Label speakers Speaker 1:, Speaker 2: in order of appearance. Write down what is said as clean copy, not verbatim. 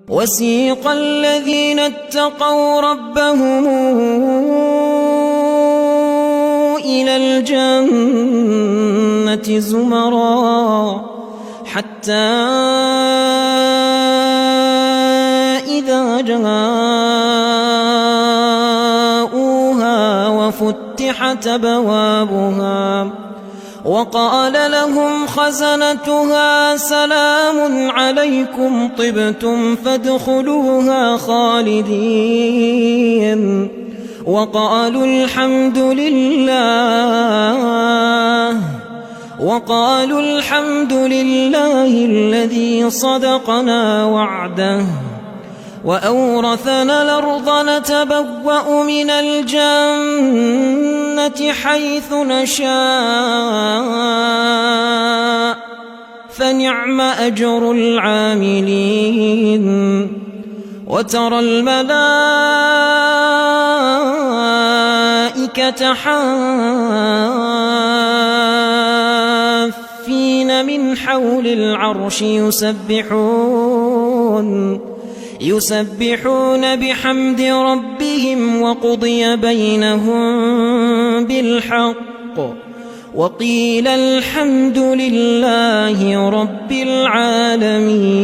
Speaker 1: وسيق الذين اتقوا ربهم إلى الجنة زمرا حتى إذا جاءوها وفتحت أبوابها وقال لهم خزنتها سلام عليكم طبتم فادخلوها خالدين وقالوا الحمد لله الذي صدقنا وعده وأورثنا الأرض نتبوأ من الجنة حيث نشاء فنعم أجر العاملين وترى الملائكة حافين من حول العرش يسبحون بحمد ربهم وقضي بينهم بالحق وقيل الحمد لله رب العالمين.